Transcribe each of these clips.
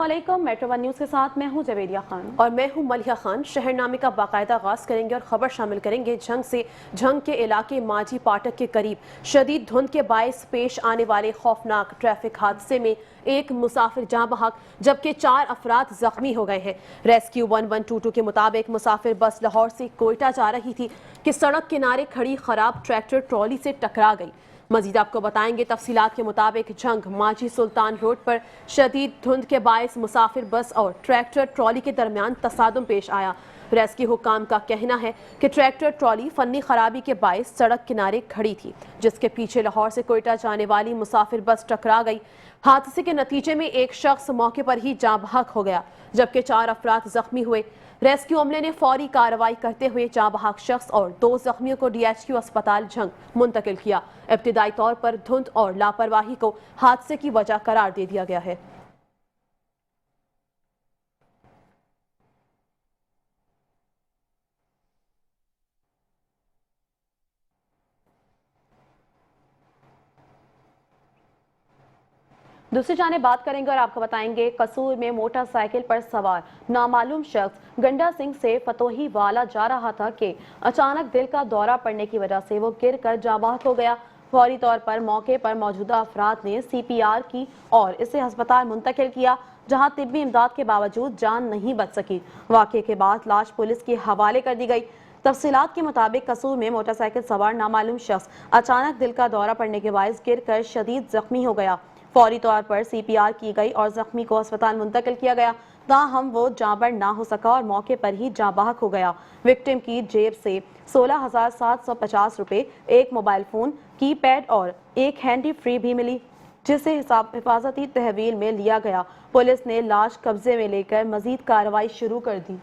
वालेकुम। Metro one news के साथ मैं हूं जवेरिया खान और मैं हूं मलिहा खान। शहरनामे का बाकायदा आगाज करेंगे और खबर शामिल करेंगे झंग के इलाके माजी पाटक के करीब शदीद धुंध के बायस पेश आने वाले खौफनाक ट्रैफिक हादसे में एक मुसाफिर जाँ बहक जबकि 4 अफराद जख्मी हो गए हैं। रेस्क्यू 1122 के मुताबिक मुसाफिर बस लाहौर से कोयटा जा रही थी कि सड़क किनारे खड़ी खराब ट्रैक्टर ट्रॉली से टकरा गई। मजीद आपको बताएंगे। तफसीलात के मुताबिक झंग माजी सुल्तान रोड पर शदीद धुंध के बायस मुसाफिर बस और ट्रैक्टर ट्रॉली के दरमियान तसादुम पेश आया। रेस्क्यू हुक्काम का कहना है कि ट्रैक्टर ट्रॉली फन्नी खराबी के बायस सड़क किनारे खड़ी थी, जिसके पीछे लाहौर से कोयटा जाने वाली मुसाफिर बस टकरा गई। हादसे के नतीजे में एक शख्स मौके पर ही जाँ बहक हो गया जबकि 4 अफराद जख्मी हुए। रेस्क्यू अमले ने फौरी कार्रवाई करते हुए जाँ बहक शख्स और 2 जख्मियों को DHQ अस्पताल झंग मुंतकिल किया। इब्तिदाई तौर पर धुंध और लापरवाही को हादसे की वजह करार दे दिया गया है। दूसरी जानिब बात करेंगे और आपको बताएंगे कसूर में मोटरसाइकिल पर सवार नामालूम शख्स गंडा सिंह से फतोही वाला जा रहा था कि अचानक दिल का दौरा पड़ने की वजह से वो गिर कर जाँ बहक हो गया। फौरी तौर पर मौके पर मौजूदा अफराद ने CPR की और इसे अस्पताल मुंतकिल किया, जहां तिब्बी इमदाद के बावजूद जान नहीं बच सकी। वाक़े के बाद लाश पुलिस के हवाले कर दी गई। तफसीलात के मुताबिक कसूर में मोटरसाइकिल सवार नामालूम शख्स अचानक दिल का दौरा पड़ने के बायस गिर कर शदीद जख्मी हो गया। फौरी तौर पर CPR की गई और जख्मी को अस्पताल मुंतकिल किया गया, ताहम वो जाँबर ना हो सका और मौके पर ही जाँ बहक हो गया। विक्टिम की जेब से 16,750 रुपए, एक मोबाइल फोन, कीपैड और एक हैंडी फ्री भी मिली, जिसे हिफाजती तहवील में लिया गया। पुलिस ने लाश कब्जे में लेकर मजीद कार्रवाई शुरू कर दी।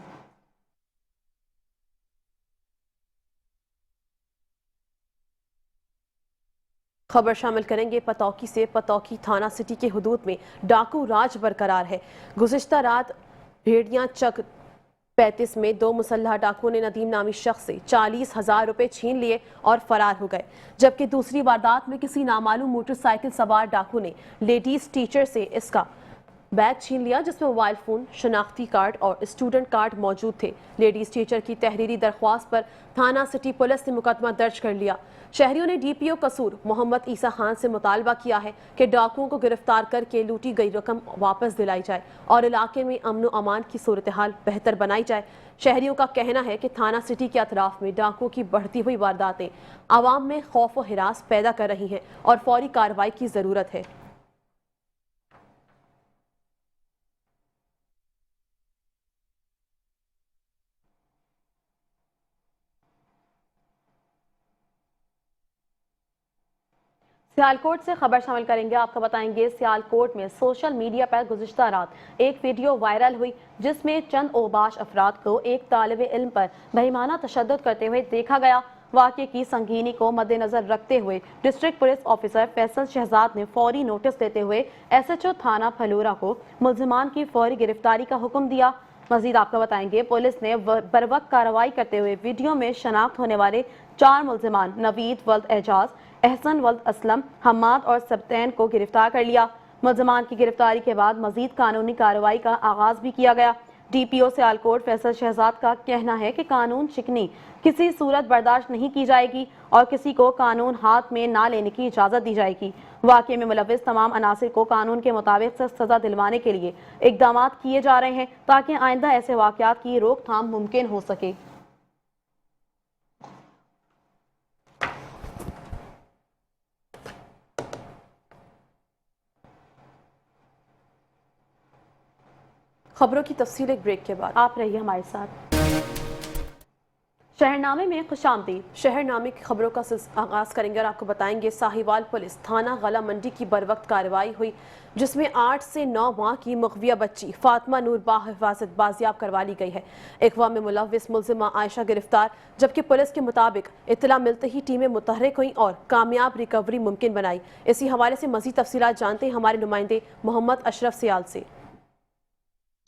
खबर शामिल करेंगे पतौकी से। पतौकी थाना सिटी के हुदूद में डाकू राज बरकरार है। गुज़िश्ता रात भेड़िया चक 35 में 2 मुसल्लह डाकुओं ने नदीम नामी शख्स से 40,000 रुपए छीन लिए और फरार हो गए, जबकि दूसरी वारदात में किसी नामालूम मोटरसाइकिल सवार डाकू ने लेडीज टीचर से इसका बैग छीन लिया, जिसमें मोबाइल फोन, शनाख्ती कार्ड और स्टूडेंट कार्ड मौजूद थे। लेडीज टीचर की तहरीरी दरख्वास्त पर थाना सिटी पुलिस ने मुकदमा दर्ज कर लिया। शहरियों ने DPO कसूर मोहम्मद ईसा खान से मुतालबा किया है कि डाकुओं को गिरफ्तार करके लूटी गई रकम वापस दिलाई जाए और इलाके में अमन व अमान की सूरत हाल बेहतर बनाई जाए। शहरियों का कहना है कि थाना सिटी के अतराफ में डाकुओं की बढ़ती हुई वारदातें आवाम में खौफ व हिरास पैदा कर रही हैं और फौरी कार्रवाई की ज़रूरत है। सियालकोट से खबर शामिल करेंगे। आपको बताएंगे सियालकोट में सोशल मीडिया पर गुज़िश्ता रात एक वीडियो वायरल हुई, जिसमें चंद ओबाश अफराद को एक तालिब इल्म पर बेईमाना तशद्दुद करते हुए देखा गया। वाक़े की संगीनी को मद्देनजर रखते हुए district police officer Faisal Shahzad ने फौरी नोटिस देते हुए SHO थाना फलूरा को मुल्जिमान की फौरी गिरफ्तारी का हुक्म दिया। मजीद आपको बताएंगे पुलिस ने बरवक्त कार्रवाई करते हुए वीडियो में शनाख्त होने वाले 4 मुल्जिमान नवीद वल्द एजाज, एहसन वल्द असलम, हम्माद और सब्तैन को गिरफ्तार कर लिया। मुल्जिमान की गिरफ्तारी के बाद मजीद कानूनी कार्रवाई का आगाज भी किया गया। DPO सियालकोट फैसल शहजाद का कहना है कि कानून शिकनी किसी सूरत बर्दाश्त नहीं की जाएगी और किसी को कानून हाथ में ना लेने की इजाज़त दी जाएगी। वाक़े में मुलविस तमाम अनासिर को कानून के मुताबिक सज़ा दिलवाने के लिए इक़दाम किए जा रहे हैं, ताकि आइंदा ऐसे वाक़यात की रोकथाम मुमकिन हो सके। खबरों की तफसील एक ब्रेक के बाद। आप रहिए हमारे साथ। शहरनामे में खुशामदीद। शहरनामे की खबरों का आगाज करेंगे और आपको बताएंगे साहिवाल पुलिस थाना गला मंडी की बरवक्त कार्रवाई हुई, जिसमें 8 से 9 माह की मुग़विया बच्ची फातिमा नूर बाहिफाजत बाजियाब करवा ली गई है। इगवा में मुलविस मुल्जिमा आयशा गिरफ्तार, जबकि पुलिस के मुताबिक इत्तला मिलते ही टीमें मुतहरिक हुई और कामयाब रिकवरी मुमकिन बनाई। इसी हवाले से मज़ीद तफसीलात जानते हैं हमारे नुमाइंदे मोहम्मद अशरफ सियाल से।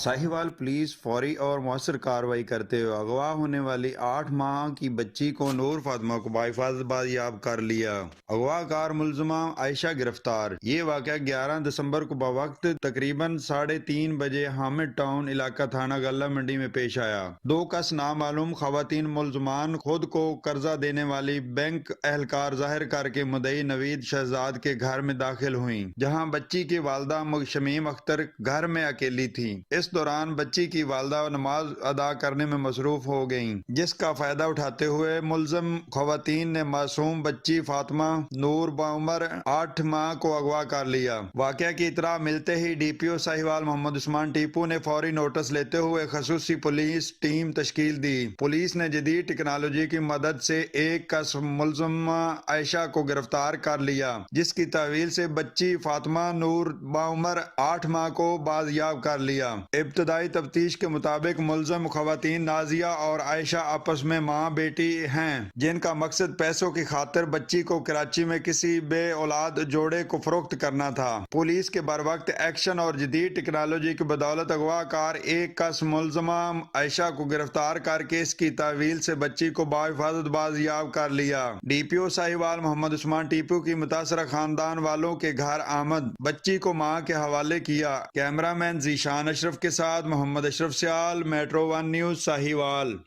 साहिवाल पुलिस फौरी और मौसर कार्रवाई करते हुए अगवा होने वाली 8 माह की बच्ची को नूर फातिमा को बाहिफाजत बाजियाब कर लिया। अगवाकार मुलजमा आयशा गिरफ्तार। ये वाक़या 11 दिसंबर को बवक्त तकरीबन 3:30 बजे हामिद टाउन इलाका थाना गल्ला मंडी में पेश आया। 2 कस नामालूम खवातीन मुलजमान खुद को कर्जा देने वाली बैंक एहलकार जाहिर करके मुदई नवीद शहजाद के घर में दाखिल हुई, जहाँ बच्ची की वालदा शमीम अख्तर घर में अकेली थी। इस दौरान बच्ची की वालदा नमाज अदा करने में मसरूफ हो गईं, जिसका फायदा उठाते हुए मुलजम खवातीन ने मासूम बच्ची फातिमा नूर बाउमर 8 माह को अगवा कर लिया। वाकया की इतला मिलते ही DPO साहिवाल मोहम्मद उस्मान टीपू ने फौरी नोटिस लेते हुए खसूसी पुलिस टीम तश्कील दी। पुलिस ने जदीद टेक्नोलॉजी की मदद से एक कस मुलजमा आयशा को गिरफ्तार कर लिया, जिसकी तहवील से बच्ची फातिमा नूर बाउमर 8 माह को बाजियाब कर लिया। इब्तदाई तफ्तीश के मुताबिक मुलजम खवातीन नाजिया और आयशा आपस में माँ बेटी हैं, जिनका मकसद पैसों की खातिर बच्ची को कराची में किसी बे औलाद जोड़े को फरोख्त करना था। पुलिस के बरवक्त एक्शन और जदीद टेक्नोलॉजी की बदौलत अगवाकार एक कस मुलजमा आयशा को गिरफ्तार करके इसकी तहवील से बच्ची को बाहिफाजत बाजियाब कर लिया। DPO साहिवाल मोहम्मद उस्मान टीपू की मुतासरा खानदान वालों के घर आमद बच्ची को माँ के हवाले किया। कैमरामैन जीशान अशरफ के साथ मोहम्मद अशरफ सियाल, मेट्रो 1 न्यूज साहिवाल।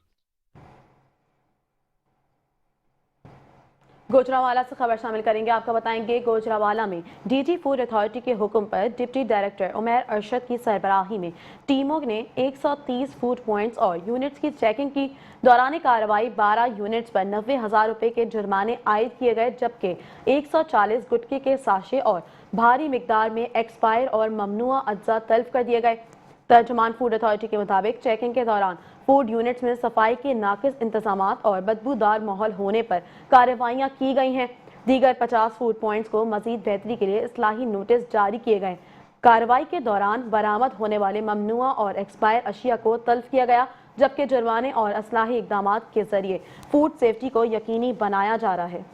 गोजरावाला से खबर शामिल करेंगे। आपको बताएंगे गोजरावाला में DG फूड अथॉरिटी के हुक्म पर डिप्टी डायरेक्टर उमैर अरशद की सरबराही में टीमों ने 130 फूड पॉइंट्स और यूनिट्स की चेकिंग की। दौरान कार्रवाई 12 यूनिट्स पर 90,000 रुपए के जुर्माने आयद किए गए, जबकि 140 गुटखे के साशे और भारी मिकदार में एक्सपायर और ममनुआ अज्जा तल्फ कर दिए गए। तर्जुमान फूड अथॉरिटी के मुताबिक चेकिंग के दौरान फूड यूनिट्स में सफाई के नाकिस इंतजामात और बदबूदार माहौल होने पर कार्रवाइयां की गई हैं। दीगर 50 फूड पॉइंट्स को मजीद बेहतरी के लिए इस्लाही नोटिस जारी किए गए। कार्रवाई के दौरान बरामद होने वाले ममनुआ और एक्सपायर अशिया को तल्फ किया गया, जबकि जुर्माने और इस्लाही इकदाम के जरिए फूड सेफ्टी को यकीनी बनाया जा रहा है।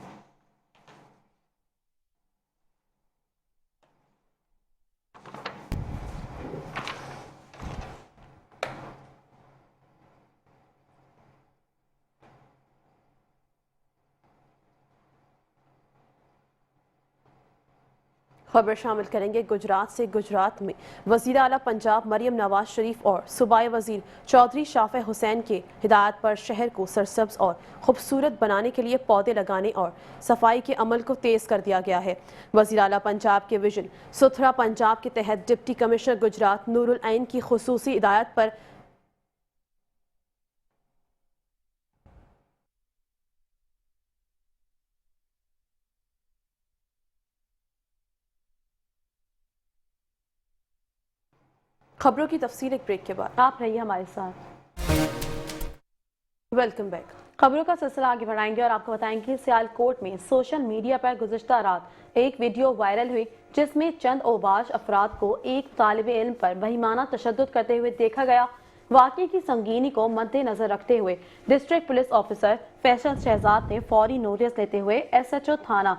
खबर शामिल करेंगे गुजरात से। गुजरात में वज़ीर आला पंजाब मरियम नवाज शरीफ और सूबाई वज़ीर चौधरी शाफे हुसैन के हिदायत पर शहर को सरसब्ज और खूबसूरत बनाने के लिए पौधे लगाने और सफाई के अमल को तेज़ कर दिया गया है। वज़ीर आला पंजाब के विजन सुथरा पंजाब के तहत डिप्टी कमिश्नर गुजरात नूरुल ऐन की खुसूसी हिदायत पर खबरों की तफसील एक ब्रेक के बाद। आप रहिए हमारे साथ। Welcome back. खबरों का सिलसिला आगे बढ़ाएंगे और आपको बताएंगे सियालकोट में सोशल मीडिया पर गुज़िश्ता रात एक वीडियो वायरल हुई, जिसमें चंद ओबाश अफराद को एक तालिबे इल्म पर वहीमाना तशद्दुद करते हुए देखा गया। वाक़े की संगीनी को मद्देनजर रखते हुए district police officer Faisal Shahzad ने फौरी नोटिस लेते हुए SHO थाना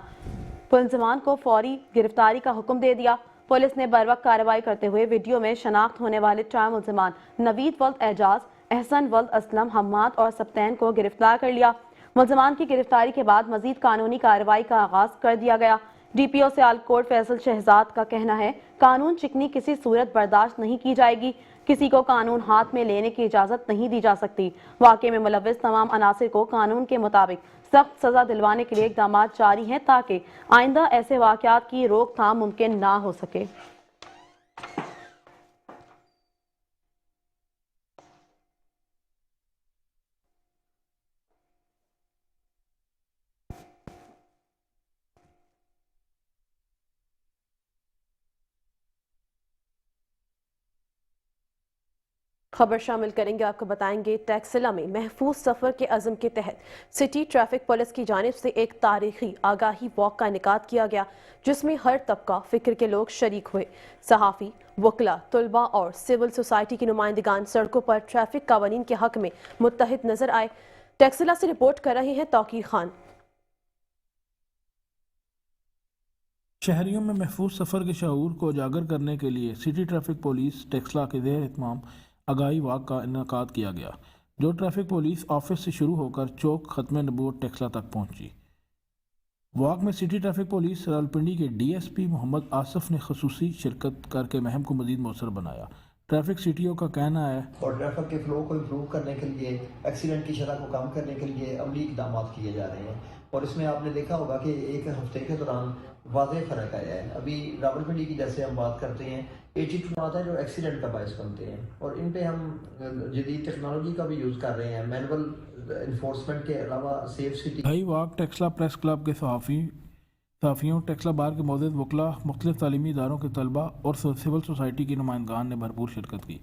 मुलजमान को फौरी गिरफ्तारी का हुक्म दे दिया। पुलिस ने बरवक्त कार्रवाई करते हुए वीडियो में शनाख्त होने वाले 4 मुलजमान नवीद वल्द एजाज, एहसन वल्द असलम, हम्माद और सप्तैन को गिरफ्तार कर लिया। मुलजमान की गिरफ्तारी के बाद मजीद कानूनी कार्रवाई का आगाज कर दिया गया। DPO सियालकोट फैसल शहजाद का कहना है, कानून चिकनी किसी सूरत बर्दाश्त नहीं की जाएगी। किसी को कानून हाथ में लेने की इजाजत नहीं दी जा सकती। वाक़े में मुलव्विस तमाम अनासिर को कानून के मुताबिक सख्त सजा दिलवाने के लिए इक़दाम जारी हैं, ताकि आइंदा ऐसे वाक़यात की रोकथाम मुमकिन ना हो सके। खबर शामिल करेंगे। आपको बताएंगे टैक्सिला में महफूज सफर के अज़म के तहत सिटी ट्रैफिक पुलिस की जानिब से एक तारीखी आगाही वॉक का इनेकाद किया गया, जिसमें हर तबका फिक्र के लोग शरीक हुए। सहाफ़ी, वकला, तुलबा और सिविल सोसाइटी की नुमाइंदगान सड़कों पर ट्रैफिक कानून के हक में मुत्तहिद नजर आए। टैक्सिला से रिपोर्ट कर रहे हैं तौकीर खान। شہریوں میں محفوظ سفر کے شعور کو اجاگر کرنے کے لیے سٹی ٹریفک پولیس ٹیکسلا کے زیر اہتمام آگاہی واک کا انعقاد کیا گیا، جو ٹریفک پولیس آفس سے شروع ہو کر چوک ختم نبوت ٹیکسلا تک پہنچی۔ واک میں سٹی ٹریفک پولیس راولپنڈی کے ڈی ایس پی محمد آصف نے خصوصی شرکت کر کے مہم کو مزید مؤثر بنایا۔ ٹریفک سٹیوں کا کہنا ہے اور ٹریفک کے فلو کو امپروو کرنے کے لیے، ایکسیڈنٹ کی شرح کو کم کرنے کے لیے عملی اقدامات کیے جا رہے ہیں، اور اس میں آپ نے دیکھا ہوگا کہ ایک ہفتے کے دوران واضح فرق آیا ہے۔ ابھی راولپنڈی کی جیسے ہم بات کرتے ہیں 82 آتا ہے جو ایکسیڈنٹ کا باعث بنتے ہیں، اور ان پہ ہم جدید ٹیکنالوجی کا بھی یوز کر رہے ہیں، مینول انفورسمنٹ کے علاوہ سیف سٹی۔ ہائی واک ٹیکسلا پریس کلب کے صحافیوں، ٹیکسلا بار کے معزز وکلاء، مختلف تعلیمی اداروں کے طلباء اور سول سوسائٹی کی نمائندگان نے بھرپور شرکت کی۔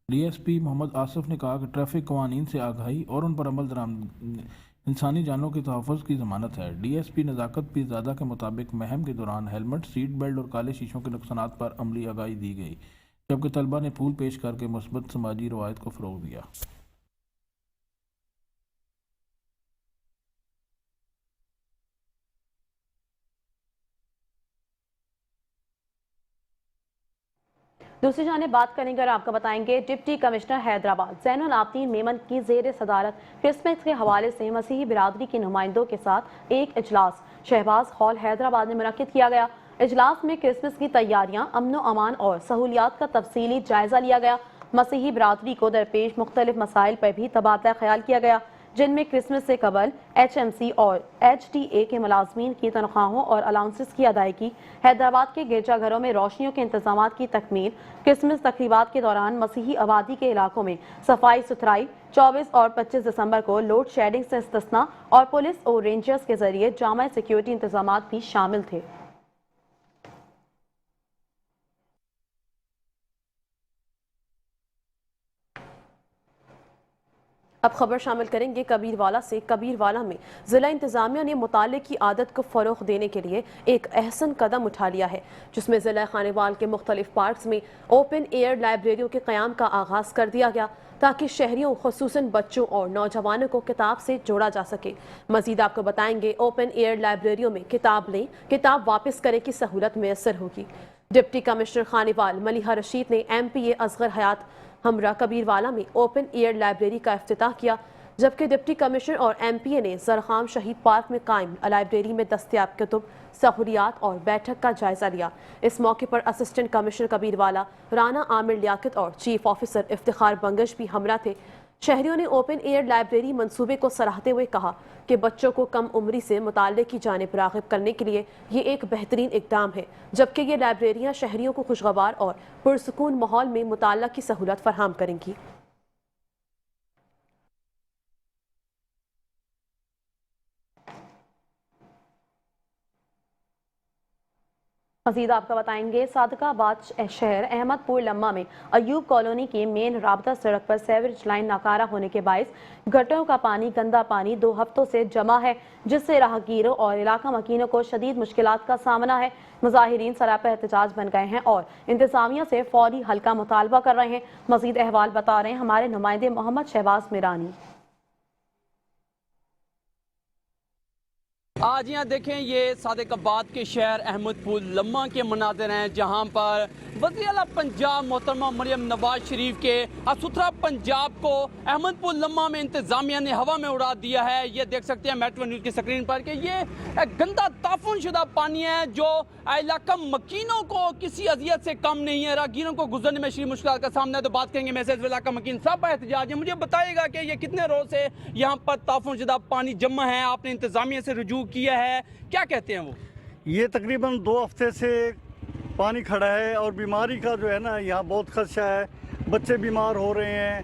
ڈی ایس پی محمد آصف نے کہا کہ ٹریفک قوانین سے آگاہی اور ان پر عمل درآمد انسانی جانوں کے تحفظ کی ضمانت ہے۔ ڈی ایس پی نزاکت پیر زادہ کے مطابق مہم کے دوران ہیلمٹ، سیٹ بیلٹ اور کالے شیشوں کے نقصانات پر عملی آگاہی دی گئی، جبکہ طلباء نے پھول پیش کر کے مثبت سماجی روایت کو فروغ دیا۔ دوسری جانب بات کریں گے اور آپ کو بتائیں گے ڈپٹی کمشنر حیدرآباد زین العابدین میمن کی زیر صدارت کرسمس کے حوالے سے مسیحی برادری کے نمائندوں کے ساتھ ایک اجلاس شہباز ہال حیدرآباد میں منعقد کیا گیا۔ اجلاس میں کرسمس کی تیاریاں، امن و امان اور سہولیات کا تفصیلی جائزہ لیا گیا۔ مسیحی برادری کو درپیش مختلف مسائل پر بھی تبادلہ خیال کیا گیا، جن میں کرسمس سے قبل ایچ ایم سی اور ایچ ٹی اے کے ملازمین کی تنخواہوں اور الاؤنسز کی ادائیگی، حیدرآباد کے گرجا گھروں میں روشنیوں کے انتظامات کی تکمیل، کرسمس تقریبات کے دوران مسیحی آبادی کے علاقوں میں صفائی ستھرائی، 24 اور 25 دسمبر کو لوڈ شیڈنگ سے استثناء اور پولیس اور رینجرز کے ذریعے جامع سیکیورٹی انتظامات بھی شامل تھے۔ اب خبر شامل کریں گے کبیر والا سے۔ کبیر والا میں ضلع انتظامیہ نے مطالعے کی عادت کو فروغ دینے کے لیے ایک احسن قدم اٹھا لیا ہے، جس میں ضلع خانیوال کے مختلف پارکس میں اوپن ایئر لائبریریوں کے قیام کا آغاز کر دیا گیا، تاکہ شہریوں خصوصاً بچوں اور نوجوانوں کو کتاب سے جوڑا جا سکے۔ مزید آپ کو بتائیں گے اوپن ایئر لائبریریوں میں کتاب لیں، کتاب واپس کریں کی سہولت میسر ہوگی۔ ڈپٹی کمشنر خانیوال ملیحہ رشید نے ایم پی اے اصغر حیات ہمراہ کبیر والا میں اوپن ایئر لائبریری کا افتتاح کیا، جبکہ ڈپٹی کمشنر اور ایم پی اے نے زرخام شہید پارک میں قائم لائبریری میں دستیاب کتب، سہولیات اور بیٹھک کا جائزہ لیا۔ اس موقع پر اسسٹنٹ کمشنر کبیر والا رانا عامر لیاقت اور چیف آفیسر افتخار بنگش بھی ہمراہ تھے۔ شہریوں نے اوپن ایئر لائبریری منصوبے کو سراہتے ہوئے کہا کہ بچوں کو کم عمری سے مطالعے کی جانب راغب کرنے کے لیے یہ ایک بہترین اقدام ہے، جبکہ یہ لائبریریاں شہریوں کو خوشگوار اور پرسکون ماحول میں مطالعہ کی سہولت فراہم کریں گی۔ مزید آپ کو بتائیں گے صادق آباد شہر احمد پور لمحہ میں ایوب کالونی کی مین رابطہ سڑک پر سیوریج لائن ناکارہ ہونے کے باعث گٹروں کا پانی، گندا پانی 2 ہفتوں سے جمع ہے، جس سے راہگیروں اور علاقہ مکینوں کو شدید مشکلات کا سامنا ہے۔ مظاہرین سراپا احتجاج بن گئے ہیں اور انتظامیہ سے فوری حل کا مطالبہ کر رہے ہیں۔ مزید احوال بتا رہے ہیں ہمارے نمائندے محمد شہباز میرانی۔ آج یہاں دیکھیں یہ صادق آباد کے شہر احمد پور لمحہ کے مناظر ہیں، جہاں پر وزیر اعلیٰ پنجاب محترمہ مریم نواز شریف کے ستھرا پنجاب کو احمد پور لمحہ میں انتظامیہ نے ہوا میں اڑا دیا ہے۔ یہ دیکھ سکتے ہیں میٹرو نیوز کی سکرین پر کہ یہ گندا تعفن شدہ پانی ہے جو علاقہ مکینوں کو کسی اذیت سے کم نہیں ہے، راہگیروں کو گزرنے میں شدید مشکلات کا سامنا ہے۔ تو بات کریں گے میسج علاقہ مکین صاحب احتجاج ہے، مجھے بتائے گا کہ یہ کتنے روز سے یہاں پر تعفن شدہ پانی جمع ہے، آپ نے انتظامیہ سے رجوع کیا ہے، کیا کہتے ہیں وہ؟ یہ تقریباً 2 ہفتے سے پانی کھڑا ہے اور بیماری کا جو ہے نا یہاں بہت خدشہ ہے، بچے بیمار ہو رہے ہیں،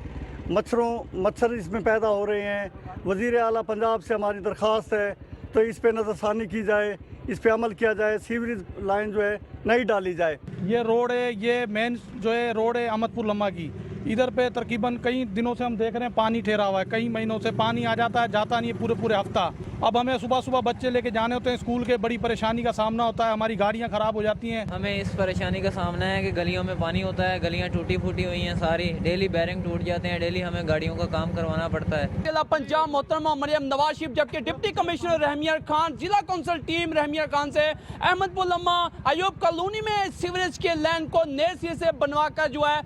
مچھر اس میں پیدا ہو رہے ہیں۔ وزیر اعلیٰ پنجاب سے ہماری درخواست ہے تو اس پہ نظر ثانی کی جائے، اس پہ عمل کیا جائے، سیوریج لائن جو ہے نئی ڈالی جائے۔ یہ روڈ ہے، یہ مین جو ہے روڈ ہے احمد پور لمحہ کی، ادھر پہ تقریباً کئی دنوں سے ہم دیکھ رہے ہیں پانی ٹھہرا ہوا ہے، کئی مہینوں سے پانی آ جاتا ہے، جاتا نہیں ہے پورے ہفتہ، अब हमें सुबह सुबह बच्चे लेके जाने होते हैं स्कूल के, बड़ी परेशानी का सामना होता है, हमारी गाड़ियाँ ख़राब हो जाती हैं। हमें इस परेशानी का सामना है कि गलियों में पानी होता है, गलियां टूटी फूटी हुई हैं सारी, डेली बैरिंग टूट जाते हैं, डेली हमें गाड़ियों का काम करवाना पड़ता है। जिला पंजाब मोहतरमा मरियम नवाज शरीफ, जबकि डिप्टी कमिश्नर रहमिया खान, जिला कौंसिल टीम रहमिया खान से अहमदपुर लम्मा अयूब कॉलोनी में सीवरेज के लाइन को नए सिरे से बनवा कर जो है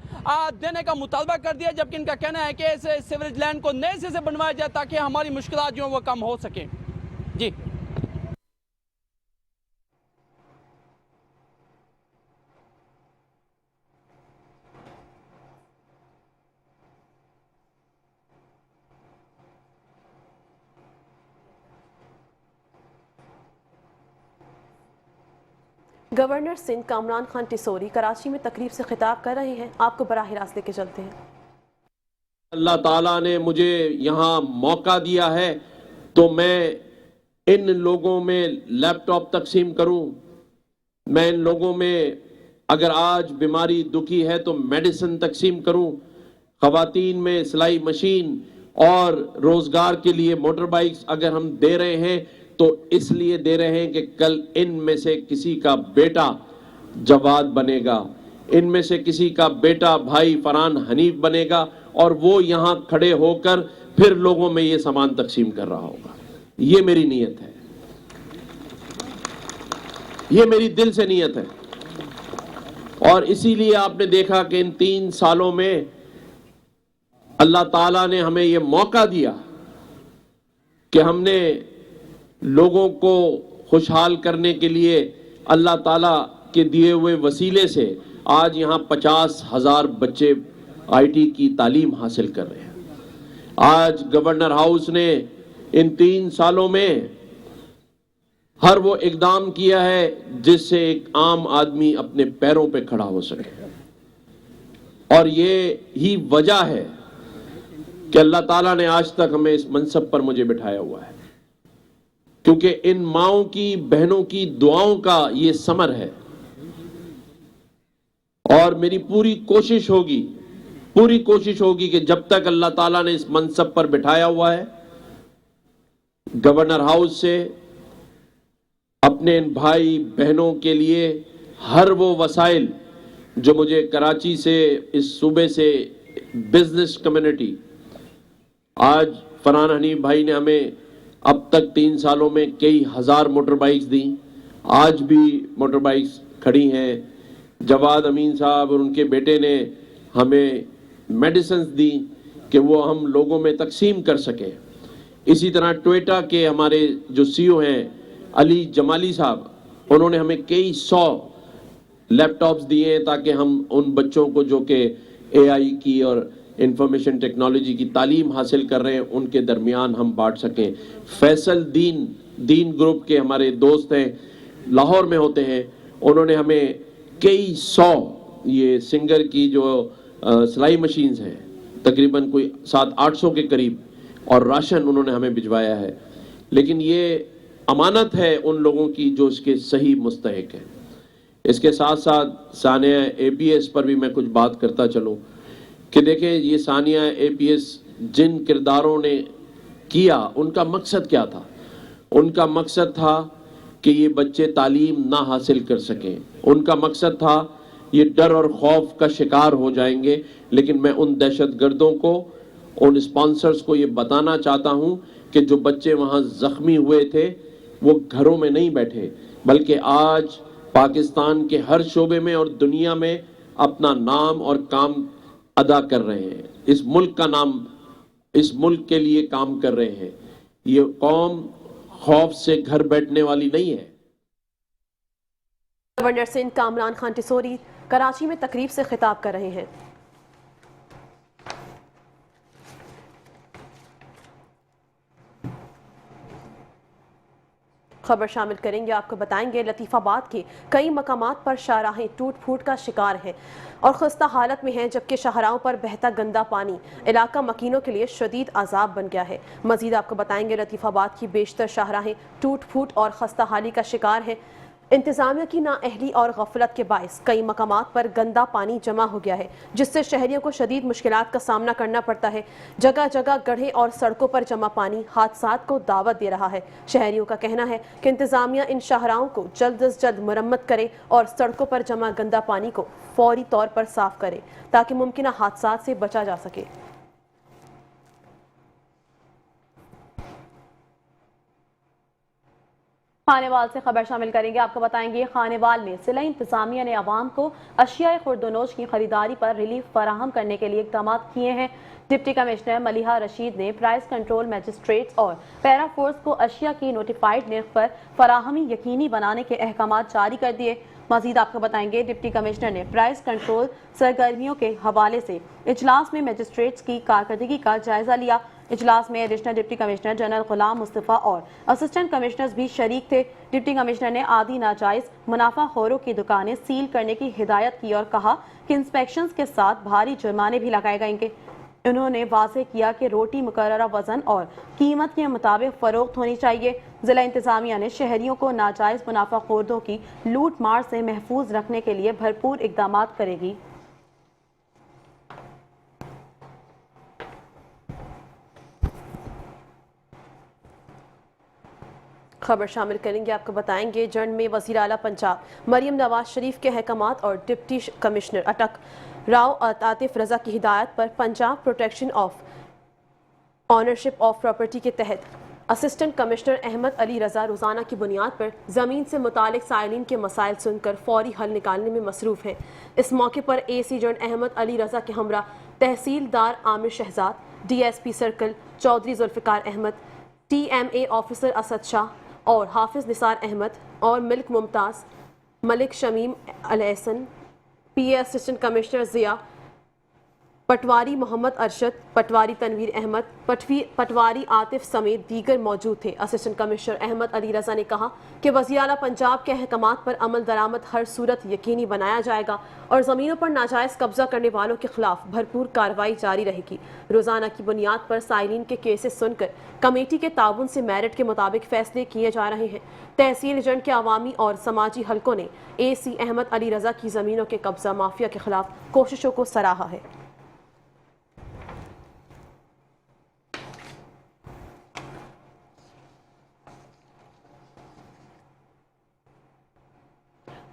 देने का मुतालबा कर दिया, जबकि इनका कहना है कि इस सीवरेज लाइन को नए सिरे से बनवाया जाए ताकि हमारी मुश्किलात जो है वो कम हो सके। जी गवर्नर सिंध कामरान खान टिसोरी कराची में तकरीब से खिताब कर रहे हैं, आपको बराह रास्त लेके चलते हैं। अल्लाह ताला ने मुझे यहाँ मौका दिया है तो मैं इन लोगों में लैपटॉप तकसीम करूं, मैं इन लोगों में अगर आज बीमारी दुखी है तो मेडिसिन तकसीम करूं, ख़वातीन में सिलाई मशीन और रोज़गार के लिए मोटर बाइक्स अगर हम दे रहे हैं तो इसलिए दे रहे हैं कि कल इनमें से किसी का बेटा जवाद बनेगा, इनमें से किसी का बेटा भाई फरहान हनीफ बनेगा और वो यहाँ खड़े होकर फिर लोगों में ये सामान तकसीम कर रहा होगा। ये मेरी नीयत है, ये मेरी दिल से नीयत है। और इसीलिए आपने देखा कि इन 3 सालों में अल्लाह ताला ने हमें ये मौका दिया कि हमने लोगों को खुशहाल करने के लिए अल्लाह ताला के दिए हुए वसीले से आज यहाँ 50,000 बच्चे आईटी की तालीम हासिल कर रहे हैं। आज गवर्नर हाउस ने इन 3 सालों में हर वो इकदाम किया है जिससे एक आम आदमी अपने पैरों पे खड़ा हो सके। और ये ही वजह है कि अल्लाह ताला ने आज तक हमें इस मनसब पर मुझे बिठाया हुआ है, क्योंकि इन माओं की बहनों की दुआओं का ये समर है। और मेरी पूरी कोशिश होगी कि जब तक अल्लाह ताला ने इस मनसब पर बिठाया हुआ है, गवर्नर हाउस से अपने इन भाई बहनों के लिए हर वो वसाइल जो मुझे कराची से, इस सूबे से, बिजनेस कम्युनिटी, आज फरहान हनीफ भाई ने हमें अब तक 3 सालों में कई हज़ार मोटर बाइक्स दी, आज भी मोटर बाइक्स खड़ी हैं। जवाद अमीन साहब और उनके बेटे ने हमें मेडिसिन दी कि वो हम लोगों में तकसीम कर सकें। इसी तरह टोयोटा के हमारे जो सीईओ हैं अली जमाली साहब, उन्होंने हमें कई 100 लैपटॉप्स दिए हैं ताकि हम उन बच्चों को जो कि एआई की और इंफॉर्मेशन टेक्नोलॉजी की तालीम हासिल कर रहे हैं उनके दरमियान हम बांट सकें। फैसल दीन ग्रुप के हमारे दोस्त हैं, लाहौर में होते हैं, उन्होंने हमें कई 100 ये सिंगर की जो सिलाई मशीन्स हैं, तकरीबन कोई 700-800 के करीब, और राशन उन्होंने हमें भिजवाया है। लेकिन ये अमानत है उन लोगों की जो इसके सही मुस्तहिक है। इसके साथ साथ सानिया एपीएस पर भी मैं कुछ बात करता चलूँ कि देखें, ये सानिया एपीएस जिन किरदारों ने किया, उनका मकसद क्या था? उनका मकसद था कि ये बच्चे तालीम ना हासिल कर सकें, उनका मकसद था ये डर और खौफ का शिकार हो जाएंगे। लेकिन मैं उन दहशतगर्दों को, उन स्पॉन्सर्स को ये बताना चाहता हूँ कि जो बच्चे वहाँ ज़ख्मी हुए थे वो घरों में नहीं बैठे, बल्कि आज पाकिस्तान के हर शोबे में और दुनिया में अपना नाम और काम अदा कर रहे हैं, इस मुल्क का नाम, इस मुल्क के लिए काम कर रहे हैं। ये कौम खौफ से घर बैठने वाली नहीं है। गवर्नर सिंध कामरान खान टिसोरी कराची में तकरीब से खिताब कर रहे हैं। खबर शामिल करेंगे, आपको बताएंगे लतीफ़ाबाद के कई मकामात पर शाहराहें टूट फूट का शिकार हैं और खस्ता हालत में हैं, जबकि शाहराहों पर बहता गंदा पानी इलाका मकीनों के लिए शदीद अजाब बन गया है। मजीद आपको बताएंगे लतीफ़ाबाद की बेशतर शाहराहें टूट फूट और खस्ता हाली का शिकार हैं। इंतजामिया की नाअहली और गफलत के बायस कई मकामात पर गंदा पानी जमा हो गया है, जिससे शहरियों को शदीद मुश्किलात का सामना करना पड़ता है। जगह जगह गड्ढे और सड़कों पर जमा पानी हादसात को दावत दे रहा है। शहरियों का कहना है कि इंतजामिया इन शाहराहों को जल्द अज जल्द मरम्मत करे और सड़कों पर जमा गंदा पानी को फौरी तौर पर साफ करे ताकि मुमकिन हादसात से बचा जा सके। खानेवाल से खबर शामिल करेंगे। आपको बताएंगे खानेवाल में जिला इंतजामिया ने आवाम को अशिया खुर्दनोश की खरीदारी पर रिलीफ फराहम करने के लिए इकदाम किए हैं। डिप्टी कमिश्नर मलिहा रशीद ने प्राइस कंट्रोल मजिस्ट्रेट्स और पैरा फोर्स को अशिया की नोटिफाइड नर्ख पर फराहमी यकीनी बनाने के अहकाम जारी कर दिए। मजीद आपको बताएंगे डिप्टी कमिश्नर ने प्राइस कंट्रोल सरगर्मियों के हवाले से इजलास में मजिस्ट्रेट्स की कारकर्दगी का जायजा लिया। इजलास में एडिशनल डिप्टी कमिश्नर जनरल गुलाम मुस्तफ़ा और असिस्टेंट कमिश्नर्स भी शरीक थे। डिप्टी कमिश्नर ने आदि नाजायज मुनाफाखोरों की दुकानें सील करने की हिदायत की और कहा कि इंस्पेक्शंस के साथ भारी जुर्माने भी लगाए जाएंगे। उन्होंने वाज़ेह किया कि रोटी मुकर्ररा वजन और कीमत के मुताबिक फरोख्त होनी चाहिए। जिला इंतजामिया ने शहरियों को नाजायज मुनाफाखोरों की लूट मार से महफूज रखने के लिए भरपूर इकदाम करेगी। खबर शामिल करेंगे। आपको बताएंगे जंड में वज़ीर आला पंजाब मरियम नवाज शरीफ के अहकामात और डिप्टी कमिश्नर अटक राव आतिफ रजा की हिदायत पर Punjab protection of ownership of property के तहत असिस्टेंट कमिश्नर अहमद अली रजा रोज़ाना की बुनियाद पर ज़मीन से मुतालिक साइलिन के मसाइल सुनकर फौरी हल निकालने में मसरूफ़ हैं। इस मौके पर AC जंड अहमद अली रजा के हमरा tehsildar Amir Shahzad, DSP circle Chaudhry Zulfiqar Ahmad, TMA officer Asad Shah और हाफिज निसार अहमद और मिल्क Mumtaz, Malik Shamim Alhasan, PA assistant commissioner Zia, patwari Muhammad Arshad, patwari Tanveer Ahmad, patwari Atif समेत दीगर मौजूद थे। असिस्टेंट कमिश्नर अहमद अली रजा ने कहा कि वज़ीर आला पंजाब के अहकामात पर अमल दरामद हर सूरत यकीनी बनाया जाएगा और ज़मीनों पर नाजायज़ कब्जा करने वालों के खिलाफ भरपूर कार्रवाई जारी रहेगी। रोज़ाना की बुनियाद पर साइलिन के केसेस सुनकर कमेटी के ताउन से मेरिट के मुताबिक फैसले किए जा रहे हैं। तहसील जंड के अवामी और समाजी हलकों ने AC अहमद अली रजा की ज़मीनों के कब्जा माफिया के खिलाफ कोशिशों को सराहा है।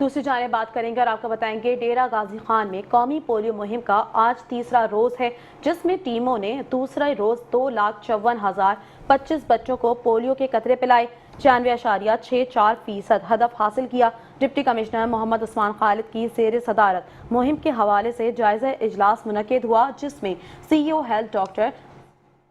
दूसरी जाने बात करेंगे और आपको बताएंगे डेरा गाजी खान में कौमी पोलियो मुहिम का आज तीसरा रोज है, जिसमें टीमों ने दूसरा रोज 2,54,025 बच्चों को पोलियो के कतरे पिलाए। 96.64% हदफ हासिल किया। डिप्टी कमिश्नर मोहम्मद उस्मान खालिद की ज़ेर सदारत मुहिम के हवाले से जायजा इजलास मुनक़िद हुआ, जिसमें CEO हेल्थ डॉक्टर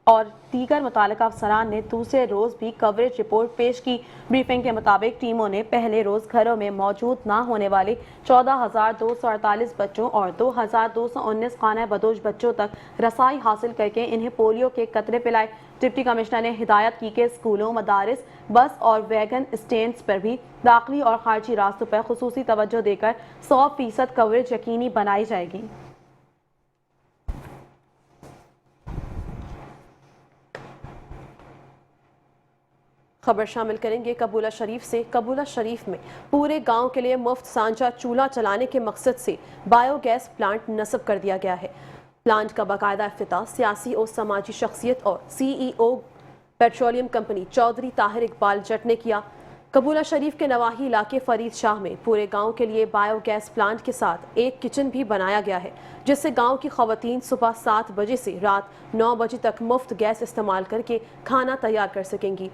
और दीगर मुतालिका अफसरान ने दूसरे रोज भी कवरेज रिपोर्ट पेश की। ब्रीफिंग के मुताबिक टीमों ने पहले रोज घरों में मौजूद न होने वाले 14,248 बच्चों और 2,219 खाना बदोश बच्चों तक रसाई हासिल करके इन्हें पोलियो के कतरे पिलाए। डिप्टी कमिश्नर ने हिदायत की कि स्कूलों, मदारिस, बस और वैगन स्टैंड्स पर भी दाखिली और खारजी रास्तों पर खुसूसी तवज्जो देकर 100% कवरेज यकीनी बनाई जाएगी। खबर शामिल करेंगे कबूला शरीफ से। कबूला शरीफ में पूरे गांव के लिए मुफ्त सांझा चूल्हा चलाने के मकसद से बायोगैस प्लांट नस्ब कर दिया गया है। प्लांट का बाकायदा इफ्तिताह सियासी और समाजी शख्सियत और CEO petroleum company Chaudhry Tahir Iqbal Jat ने किया। कबूला शरीफ के नवाही इलाके फरीद शाह में पूरे गांव के लिए बायोगैस प्लांट के साथ एक किचन भी बनाया गया है, जिससे गांव की खवातीन सुबह 7 बजे से रात 9 बजे तक मुफ्त गैस इस्तेमाल करके खाना तैयार कर सकेंगी।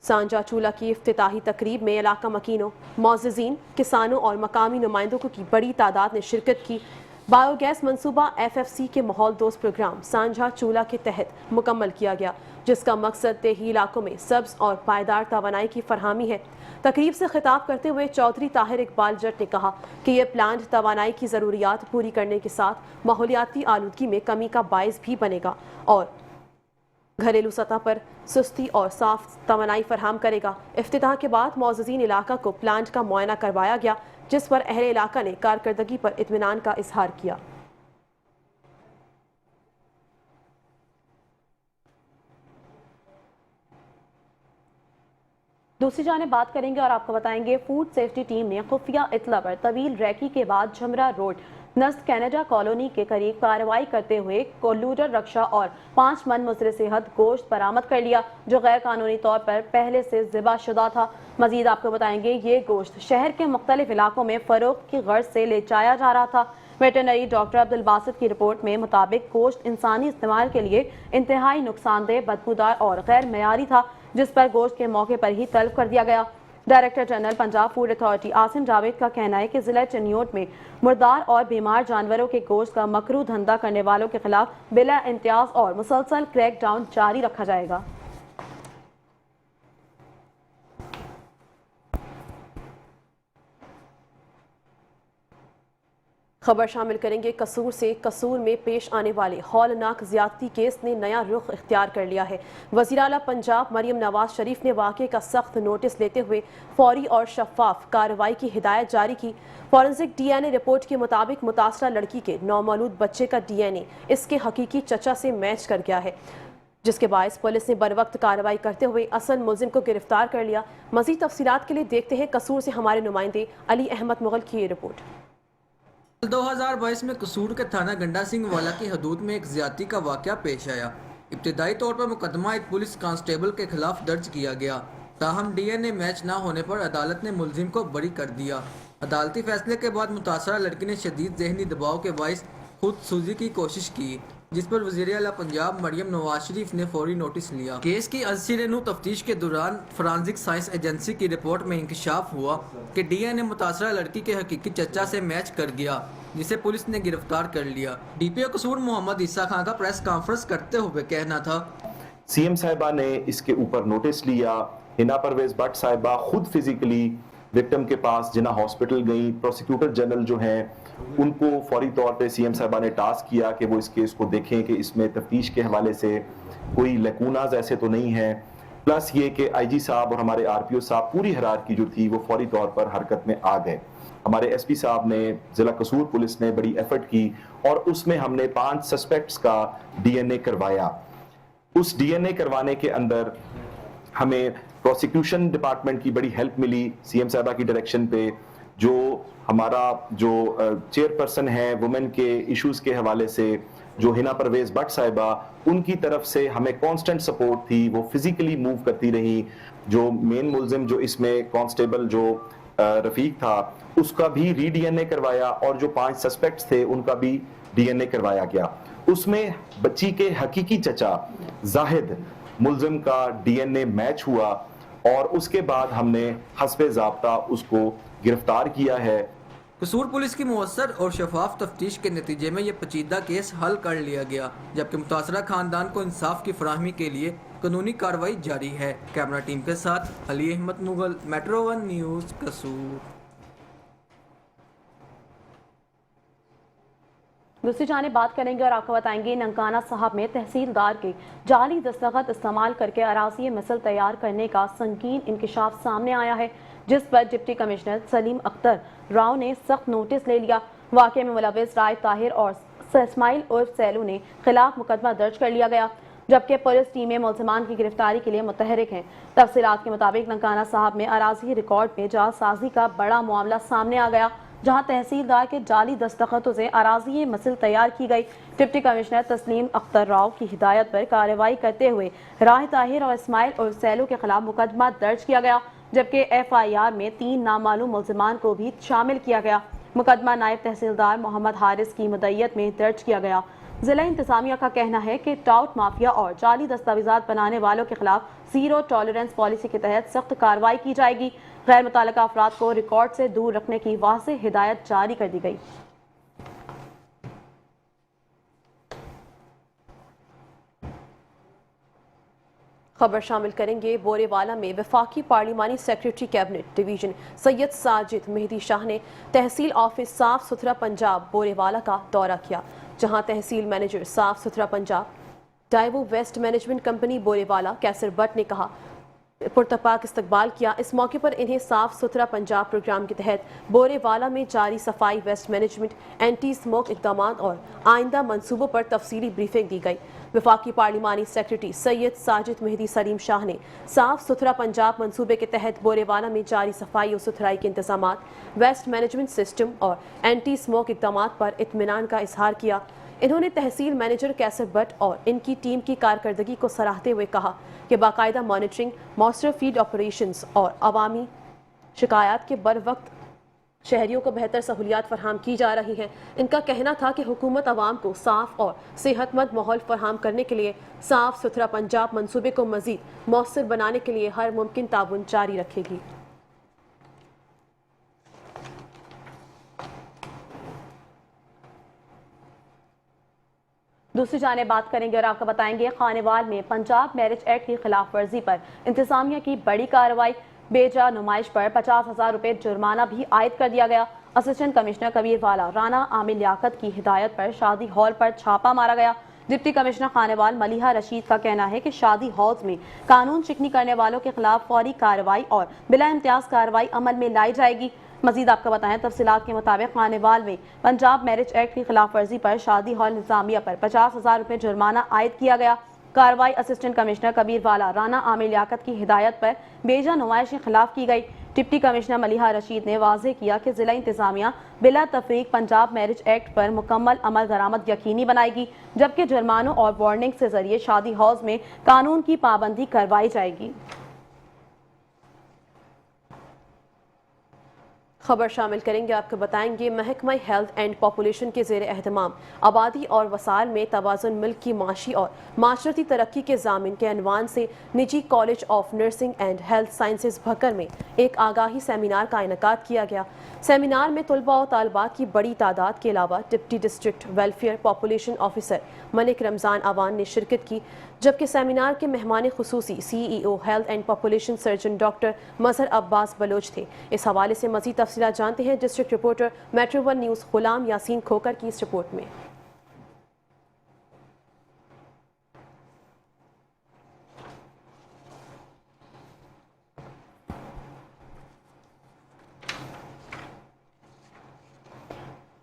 सांझा चूल्हा की इफ्तिताही तकरीब में इलाका मकीनों, मौज़िज़ीन, किसानों और मकामी नुमाइंदों की बड़ी तादाद ने शिरकत की। बायोगैस मंसूबा FFC के माहौल दोस्त प्रोग्राम सांझा चूल्हा के तहत मुकम्मल किया गया, जिसका मकसद देही इलाकों में सब्ज और पायदार तवानाई की फरहमी है। तकरीब से खिताब करते हुए चौधरी ताहिर इकबाल जट ने कहा कि यह प्लांट तवानाई की ज़रूरियात पूरी करने के साथ माहौलियाती आलूदगी में कमी का बायस भी बनेगा और घरेलू सतह पर सुस्ती और साफ तवानाई फराहम करेगा। इफ्तिताह के बाद मौजूदीन इलाका को प्लांट का मुआयना करवाया गया, जिस पर अहले इलाका ने कारकर्दगी पर इत्मीनान का इजहार किया। दूसरी जाने बात करेंगे और आपको बताएंगे फूड सेफ्टी टीम ने खुफिया इतला पर तवील रैकी के बाद झमरा रोड नस्त कैनेडा कॉलोनी के करीब कार्रवाई करते हुए कोल्लूडर रक्षा और 5 मन मुजरे सेहत गोश्त बरामद कर लिया जो गैर कानूनी तौर पर पहले से ज़िबा शुदा था। मजीद आपको बताएंगे ये गोश्त शहर के मुख्तलिफ इलाकों में फरोख्त की गर्ज से ले जाया जा रहा था। वेटरनरी डॉक्टर अब्दुल बासित की रिपोर्ट में मुताबिक गोश्त इंसानी इस्तेमाल के लिए इंतहाई नुकसानदेह, बदबूदार और गैर मयारी था, जिस पर गोश्त के मौके पर ही तलब कर दिया गया। Director general Punjab food authority Asim Javed का कहना है कि जिला चिन्योट में मुर्दार और बीमार जानवरों के गोश्त का मकरू धंधा करने वालों के खिलाफ बिला इम्तियाज और मुसलसल क्रैक डाउन जारी रखा जाएगा। खबर शामिल करेंगे कसूर से। कसूर में पेश आने वाले हौलनाक ज्यादती केस ने नया रुख इख्तियार कर लिया है। वज़ीर आला पंजाब मरियम नवाज शरीफ ने वाक़े का सख्त नोटिस लेते हुए फौरी और शफाफ कार्रवाई की हिदायत जारी की। फॉरेंसिक DNA रिपोर्ट के मुताबिक मुतासरा लड़की के नौमौलूद बच्चे का DNA इसके हकीकी चचा से मैच कर गया है, जिसके बायस पुलिस ने बरवक्त कार्रवाई करते हुए असल मुलजिम को गिरफ्तार कर लिया। मज़ीद तफसीलात के लिए देखते हैं कसूर से हमारे नुमाइंदे अली अहमद मुगल की ये रिपोर्ट। 2022 में कसूर के थाना गंडा सिंह वाला की हदूद में एक ज्यादती का वाक़या पेश आया। इब्तिदाई तौर पर मुकदमा एक पुलिस कांस्टेबल के खिलाफ दर्ज किया गया, ताहम DNA मैच न होने पर अदालत ने मुलजिम को बरी कर दिया। अदालती फैसले के बाद मुतासरा लड़की ने शदीद ज़हनी दबाव के बाइस खुद सूजी की कोशिश की, जिस पर वज़ीर आला पंजाब मरियम नवाज शरीफ ने फौरी नोटिस लिया। केस की अज़सिर तफ्तीश के दौरान फॉरेंसिक साइंस एजेंसी की रिपोर्ट में इंकशाफ हुआ कि DNA मुतासरा लड़की के हकीकी चचा से मैच कर गया, जिसे पुलिस ने गिरफ्तार कर लिया। DPO कसूर मोहम्मद ईसा खान का प्रेस कॉन्फ्रेंस करते हुए कहना था, CM साहिबा ने इसके ऊपर नोटिस लिया। हिना परवेज भट्ट साहिबा खुद फिजिकली विक्टिम के पास जिना हॉस्पिटल गई। प्रोसिक्यूटर जनरल जो हैं उनको फौरी तौर पे CM साहिबा ने टास्क किया कि वो इस केस को देखें कि इसमें तफ्तीश के हवाले से कोई लकूनाज ऐसे तो नहीं है। प्लस ये कि IG साहब और हमारे RPO साहब पूरी हिरारकी जो थी वो फौरी तौर पर हरकत में आ गए। हमारे SP साहब ने, जिला कसूर पुलिस ने बड़ी एफर्ट की और उसमें हमने 5 सस्पेक्ट्स का DNA करवाया। उस DNA करवाने के अंदर हमें प्रोसिक्यूशन डिपार्टमेंट की बड़ी हेल्प मिली। CM साहिबा की डायरेक्शन पे जो हमारा जो चेयरपर्सन है वुमेन के इश्यूज़ के हवाले से जो हिना परवेज भट्ट साहिबा, उनकी तरफ से हमें कांस्टेंट सपोर्ट थी। वो फिजिकली मूव करती रही। जो मेन मुलजिम जो इसमें कांस्टेबल जो रफीक था उसका भी री-DNA करवाया और जो 5 सस्पेक्ट्स थे उनका भी DNA करवाया गया। उसमें बच्ची के हकीकी चचा जाहिद मुलजिम का DNA मैच हुआ और उसके बाद हमने हस्बे ज़ाब्ता उसको गिरफ्तार किया है। कसूर पुलिस की मुअस्सर और शफाफ तफ्तीश के नतीजे में यह पेचीदा केस हल कर लिया गया, जबकि मुतासरा खानदान को इंसाफ की फराहमी के लिए कानूनी कार्रवाई जारी है। कैमरा टीम के साथ अली अहमद मुगल, मेट्रो 1 न्यूज़, कसूर। दूसरी जानिब बात करेंगे और आपको बताएंगे ननकाना साहब में तहसीलदार के जाली दस्तखत इस्तेमाल करके अराज़ी मिसल तैयार करने का संगीन इंकशाफ सामने आया है, जिस पर डिप्टी कमिश्नर सलीम अख्तर राव ने सख्त नोटिस ले लिया। वाक़े में मुलविस राय ताहिर और इस्माइल उर्फ सैलू ने खिलाफ मुकदमा दर्ज कर लिया गया, जबकि पुलिस टीमें मुलजिमान की गिरफ्तारी के लिए मुतहरिक हैं। तफसीलात के मुताबिक ननकाना साहब में अराज़ी रिकॉर्ड में जालसाजी का बड़ा मामला सामने आ गया, जहां तहसीलदार के जाली दस्तखतों से अराज़ी मिसल तैयार की गई। डिप्टी कमिश्नर तस्लीम अख्तर राव की हिदायत पर कार्रवाई करते हुए राय ताहिर और इस्माइल और सैलू के खिलाफ मुकदमा दर्ज किया गया, जबकि FIR में 3 नामालूम मुलजिमान को भी शामिल किया गया। मुकदमा नायब तहसीलदार मोहम्मद हारिस की मुद्दत में दर्ज किया गया। जिला इंतजामिया का कहना है कि टाउट माफिया और जाली दस्तावेजात बनाने वालों के खिलाफ जीरो टॉलरेंस पॉलिसी के तहत सख्त कार्रवाई की जाएगी। गैर मुतल्लिका अफराद को रिकॉर्ड से दूर रखने की वाज़ेह हिदायत जारी कर दी गई। खबर शामिल करेंगे बोरेवाला में वफाकी पार्लिमानी secretary cabinet division Syed Sajid Mehdi Shah ने तहसील ऑफिस साफ सुथरा पंजाब बोरेवाला का दौरा किया, जहां तहसील मैनेजर साफ सुथरा Punjab Daewoo waste management company Burewala Qaiser Butt ने कहा पुरतपाक इस्तकबाल किया। इस मौके पर इन्हें साफ सुथरा पंजाब प्रोग्राम के तहत बोरेवाला में जारी सफाई वेस्ट मैनेजमेंट एंटी स्मोक इकदाम और आइंदा मंसूबों पर तफसीली ब्रीफिंग दी गई। वफाकी पार्लिमानी सेक्रेटरी सैयद साजिद मेहदी सलीम शाह ने साफ सुथरा पंजाब मंसूबे के तहत बोरेवाला में जारी सफाई और सुथराई के इंतजाम, वेस्ट मैनेजमेंट सिस्टम और एंटी स्मोक इकदाम पर इत्मीनान का इजहार किया। इन्होंने तहसील मैनेजर कैसर भट्ट और इनकी टीम की कारकर्दगी को सराहते हुए कहा कि बाकायदा मॉनिटरिंग, मॉइस्चर फीड ऑपरेशंस और अवामी शिकायत के बर वक्त शहरियों को बेहतर सहूलियात फराहम की जा रही हैं। इनका कहना था कि हुकूमत आवाम को साफ और सेहतमंद माहौल फराहम करने के लिए साफ सुथरा पंजाब मंसूबे को मजीद मौसर बनाने के लिए हर मुमकिन ताउन जारी रखेगी। दूसरी जाने बात करेंगे और आपको बताएंगे खानेवाल में पंजाब मैरिज एक्ट की खिलाफ वर्जी पर इंतजामिया की बड़ी कार्रवाई। बेजा नुमाइश पर 50,000 रुपये जुर्माना भी आयद कर दिया गया। असिस्टेंट कमिश्नर कबीरवाला राना आमिर लियाकत की हिदायत पर शादी हॉल पर छापा मारा गया। डिप्टी कमिश्नर खानेवाल मलिहा रशीद का कहना है कि शादी हॉल्स में कानून शिकनी करने वालों के खिलाफ फौरी कार्रवाई और बिला इम्तियाज कार्रवाई अमल में लाई जाएगी। मजीद आपको बताएं, तफसीलात के मुताबिक खानेवाल में पंजाब मैरिज एक्ट की खिलाफ वर्जी पर शादी हॉल निजामिया पर 50,000 रुपये जुर्माना आयद किया गया। कार्रवाई असिस्टेंट कमिश्नर कबीरवाला राना आमिर लियाकत की हिदायत पर बेजा नुमाइश के खिलाफ की गई। डिप्टी कमिश्नर मलिहा रशीद ने वाज़ेह किया कि जिला इंतजामिया बिला तफरीक पंजाब मैरिज एक्ट पर मुकम्मल अमल दरामद यकीनी बनाएगी, जबकि जुर्मानों और वार्निंग से जरिए शादी हॉल्स में कानून की पाबंदी करवाई जाएगी। खबर शामिल करेंगे, आपको बताएंगे महकमा हेल्थ एंड पॉपुलेशन के ज़ेर एहतमाम आबादी और वसाइल में तवाज़ुन मुल्क की माशी और माशरती तरक्की के ज़ामिन के अनवान से निजी college of nursing and health sciences Bhakkar में एक आगाही सेमिनार का इनेकाद किया गया। सेमिनार में तलबा और तालबात की बड़ी तादाद के अलावा deputy district welfare population officer Malik Ramzan Awan ने शिरकत की, जबकि सेमिनार के मेहमान खुसूसी CEO health and population surgeon doctor Mazhar Abbas Baloch थे। इस हवाले से मज़ीद तफसीलात जानते हैं district reporter metro 1 news Ghulam Yasin Khokhar की इस रिपोर्ट में।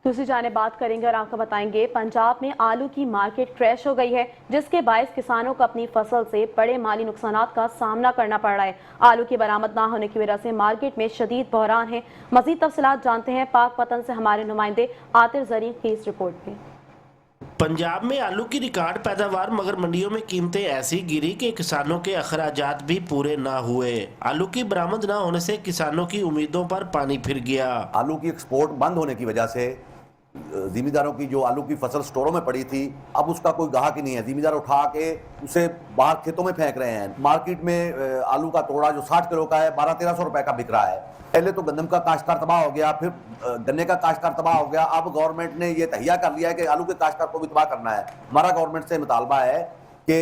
दूसरी जाने बात करेंगे और आपको बताएंगे पंजाब में आलू की मार्केट क्रैश हो गई है, जिसके बायस किसानों को अपनी फसल से बड़े माली नुकसानात का सामना करना पड़ रहा है। आलू की बरामद ना होने की वजह से मार्केट में शदीद बहरान है। मजीद तफसीलात जानते हैं पाकपतन से हमारे नुमाइंदे आतिर जरीन की इस रिपोर्ट में। पंजाब में आलू की रिकॉर्ड पैदावार मगर मंडियों में कीमतें ऐसी गिरी कि किसानों के अखराजात भी पूरे ना हुए। आलू की बरामद ना होने से किसानों की उम्मीदों पर पानी फिर गया। आलू की एक्सपोर्ट बंद होने की वजह से जिमीदारों की जो आलू की फसल स्टोरों में पड़ी थी, अब उसका कोई गाहक ही नहीं है। जिमीदार उठा के उसे बाहर खेतों में फेंक रहे हैं। मार्केट में आलू का तोड़ा जो 60 किलो का है 1200-1300 रुपए का बिक रहा है। पहले तो गंदम का काश्तकार तबाह हो गया, फिर गन्ने का काश्तकार तबाह हो गया। अब गवर्नमेंट ने ये तहिया कर लिया है कि आलू के काश्तकार को भी तबाह करना है। हमारा गवर्नमेंट से मुतालबा है कि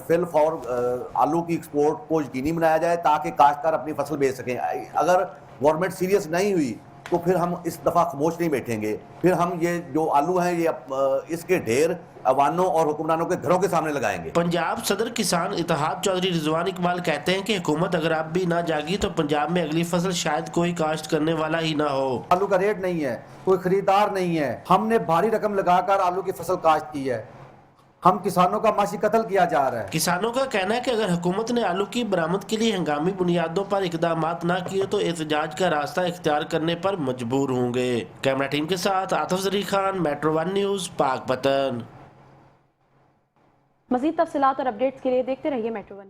फिल फॉर आलू की एक्सपोर्ट को यकीनी बनाया जाए ताकि काश्तकार अपनी फसल बेच सकें। अगर गवर्नमेंट सीरियस नहीं हुई तो फिर हम इस दफ़ा खामोश नहीं बैठेंगे। फिर हम ये जो आलू हैं ये इसके ढेर अवानों और हुक्मरानों के घरों के सामने लगाएंगे। पंजाब सदर किसान इत्तेहाद चौधरी रिजवान इकबाल कहते हैं कि हुकूमत अगर अब भी ना जागी तो पंजाब में अगली फसल शायद कोई काश्त करने वाला ही ना हो। आलू का रेट नहीं है, कोई खरीदार नहीं है। हमने भारी रकम लगाकर आलू की फसल काश्त की है। हम किसानों का माशी कत्ल किया जा रहा है। किसानों का कहना है कि अगर हुकूमत ने आलू की बरामद के लिए हंगामी बुनियादों पर इकदाम ना किए तो एहतजाज का रास्ता इख्तियार करने पर मजबूर होंगे। कैमरा टीम के साथ आतिफ जरी खान, मेट्रो 1 न्यूज़, पाकपतन। मजीद तफसीलात और अपडेट्स के लिए देखते रहिए मेट्रो 1।